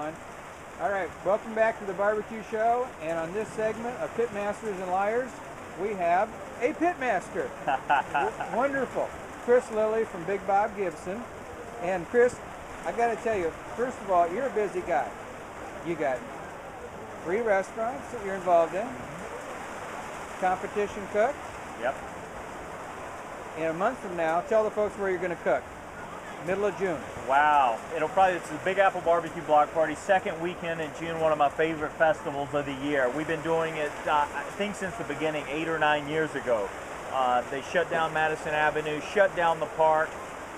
on. All right, welcome back to the BBQ Show. And on this segment of Pitmasters and Liars, we have a pitmaster. Wonderful. Chris Lilly from Big Bob Gibson. And Chris, I got to tell you, first of all, you're a busy guy. You got 3 restaurants that you're involved in. Competition cook. Yep. In a month from now, tell the folks where you're going to cook. Middle of June. Wow. It's the Big Apple Barbecue Block Party, second weekend in June, one of my favorite festivals of the year. We've been doing it, I think, since the beginning, 8 or 9 years ago. They shut down Madison Avenue, shut down the park,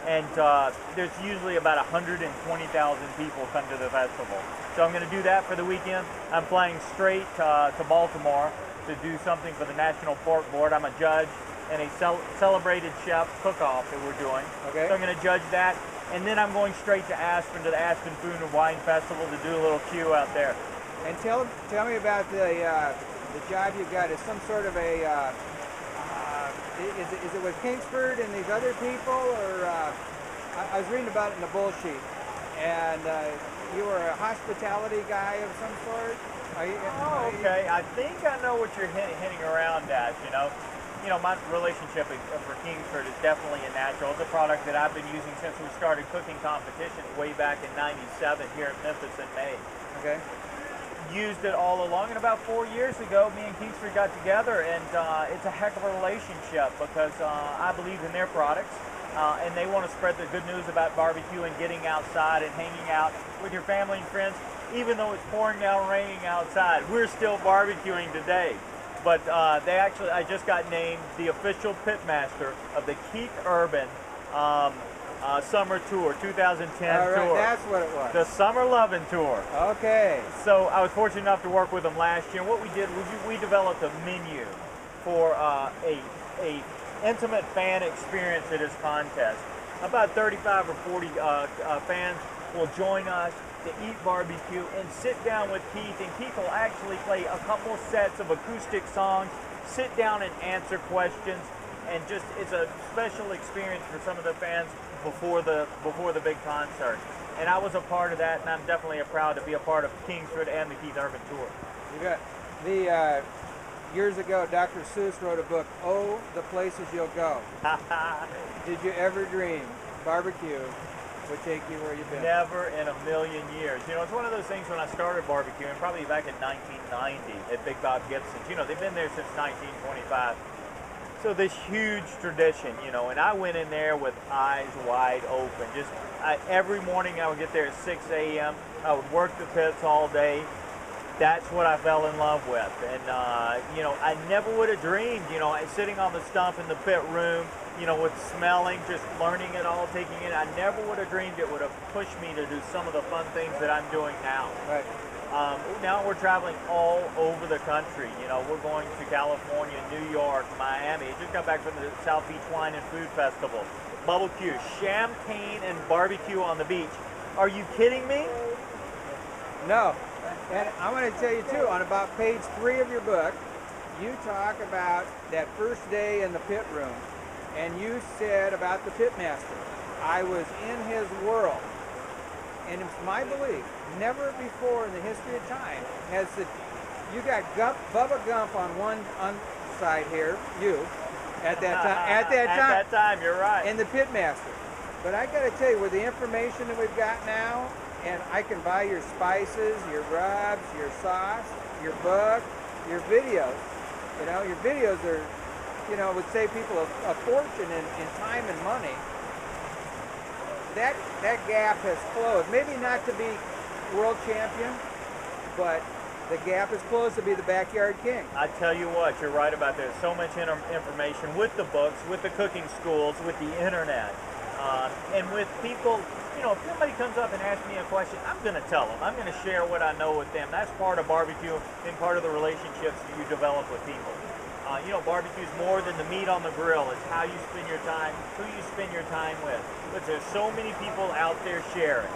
and there's usually about 120,000 people come to the festival. So I'm going to do that for the weekend. I'm flying straight to Baltimore to do something for the National Pork Board. I'm a judge and a celebrated chef cook-off that we're doing. Okay. So I'm going to judge that, and then I'm going straight to Aspen, to the Aspen Food and Wine Festival to do a little queue out there. And tell me about the job you've got. Is some sort of a is it with Kingsford and these other people, or I was reading about it in the bull sheet, and you were a hospitality guy of some sort. Okay. I think I know what you're hinting around at. You know, my relationship for Kingsford is definitely a natural. It's a product that I've been using since we started cooking competitions way back in '97 here in Memphis in May. Okay. Used it all along, and about 4 years ago, me and Kingsford got together, and it's a heck of a relationship because I believe in their products, and they want to spread the good news about barbecue and getting outside and hanging out with your family and friends. Even though it's pouring down, raining outside, we're still barbecuing today. But I just got named the official pitmaster of the Keith Urban Summer Tour, 2010 All right, tour. that's what it was. The Summer Lovin' Tour. Okay. So I was fortunate enough to work with them last year. What we did was we developed a menu for a intimate fan experience at this contest. About 35 or 40 fans will join us to eat barbecue and sit down with Keith, and Keith will actually play a couple sets of acoustic songs, sit down and answer questions, and it's a special experience for some of the fans before the big concert. And I was a part of that, and I'm definitely proud to be a part of Kingsford and the Keith Urban Tour. You got the years ago, Dr. Seuss wrote a book, "Oh, the Places You'll Go." Did you ever dream barbecue would take you where you've been? Never in a million years. It's one of those things when I started barbecuing, probably back in 1990 at Big Bob Gibson's. They've been there since 1925. So this huge tradition, and I went in there with eyes wide open. Every morning I would get there at 6 a.m. I would work the pits all day. That's what I fell in love with. And, I never would have dreamed, sitting on the stump in the pit room, with smelling, just learning it all, taking it. I never would have dreamed it would have pushed me to do some of the fun things that I'm doing now. Right. Now we're traveling all over the country. We're going to California, New York, Miami. I just got back from the South Beach Wine and Food Festival. BBQ, champagne and barbecue on the beach. Are you kidding me? No. And I want to tell you too, on about page 3 of your book, you talk about that first day in the pit room, and you said about the pitmaster, "I was in his world." And it's my belief, never before in the history of time has you got Bubba Gump on one side here, you, at that time. At that time, you're right. And the pitmaster. But I got to tell you, with the information that we've got now, and I can buy your spices, your rubs, your sauce, your book, your videos. Your videos are, would save people a fortune in time and money. That gap has closed. Maybe not to be world champion, but the gap is closed to be the backyard king. I tell you what, you're right about that. So much information with the books, with the cooking schools, with the internet, and with people. If somebody comes up and asks me a question, I'm going to tell them. I'm going to share what I know with them. That's part of barbecue and part of the relationships that you develop with people. Barbecue is more than the meat on the grill. It's how you spend your time, who you spend your time with. But there's so many people out there sharing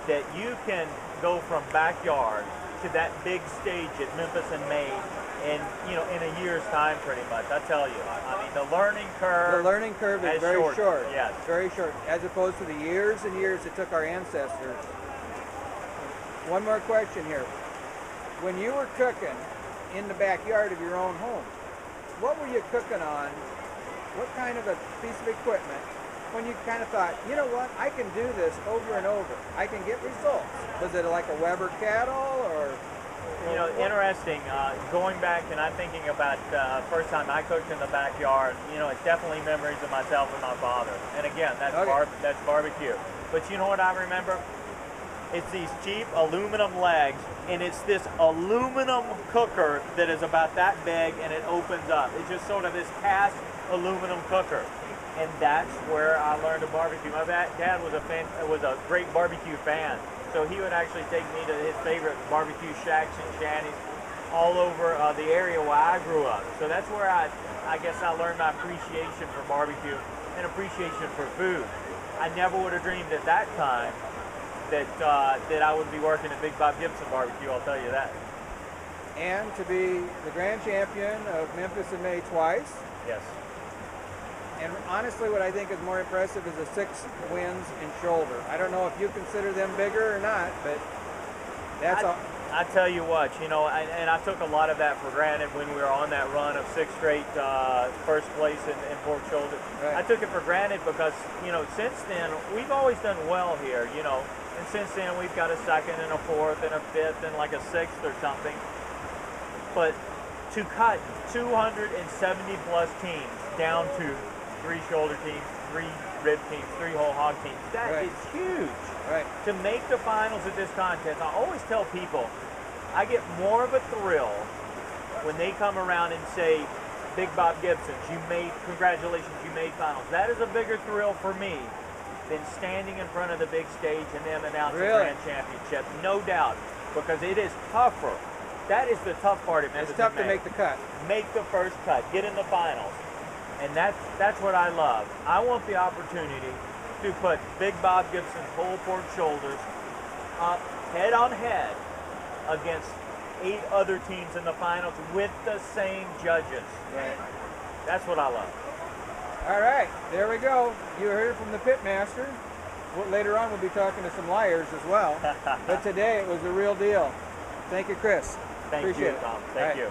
that you can go from backyard to that big stage at Memphis in May, and in a year's time, pretty much. I tell you, I mean, the learning curve. The learning curve is very short. Yes, very short, as opposed to the years and years it took our ancestors One more question here. When you were cooking in the backyard of your own home, what were you cooking on? What kind of a piece of equipment when you kind of thought, you know what, I can do this over and over. I can get results. Was it like a Weber kettle or? You know, interesting. Going back and I'm thinking about first time I cooked in the backyard. You know, it's definitely memories of myself and my father. And again, that's that's barbecue. But you know what I remember? It's these cheap aluminum legs, and it's this aluminum cooker that is about that big, and it opens up. It's just sort of this cast aluminum cooker, and that's where I learned to barbecue. My dad was a great barbecue fan. So he would actually take me to his favorite barbecue shacks and shanties all over the area where I grew up. So that's where I guess I learned my appreciation for barbecue and appreciation for food. I never would have dreamed at that time that I would be working at Big Bob Gibson Barbecue, I'll tell you that. And to be the grand champion of Memphis in May twice. Yes. And honestly, what I think is more impressive is the 6 wins in shoulder. I don't know if you consider them bigger or not, but that's all. I tell you what, you know, and I took a lot of that for granted when we were on that run of 6 straight first place in pork shoulder. Right. I took it for granted because, you know, since then, we've always done well here, you know, and since then we've got a 2nd and a 4th and a 5th and like a 6th or something. But to cut 270 plus teams down to 3 shoulder teams, 3 rib teams, 3 whole hog teams. That is huge. Right. To make the finals of this contest, I always tell people, I get more of a thrill when they come around and say, Big Bob Gibson, congratulations, you made finals. That is a bigger thrill for me than standing in front of the big stage and them announcing the grand championship. No doubt, because it is tougher. That is the tough part of Memphis. It's tough to make the cut. Make the first cut, get in the finals. And that's what I love. I want the opportunity to put Big Bob Gibson's whole pork shoulders up head on head against 8 other teams in the finals with the same judges. Right. That's what I love. All right, there we go. You heard from the pitmaster. Later on, we'll be talking to some liars as well. But today, it was the real deal. Thank you, Chris. Thank Appreciate you, it. Tom. Thank you.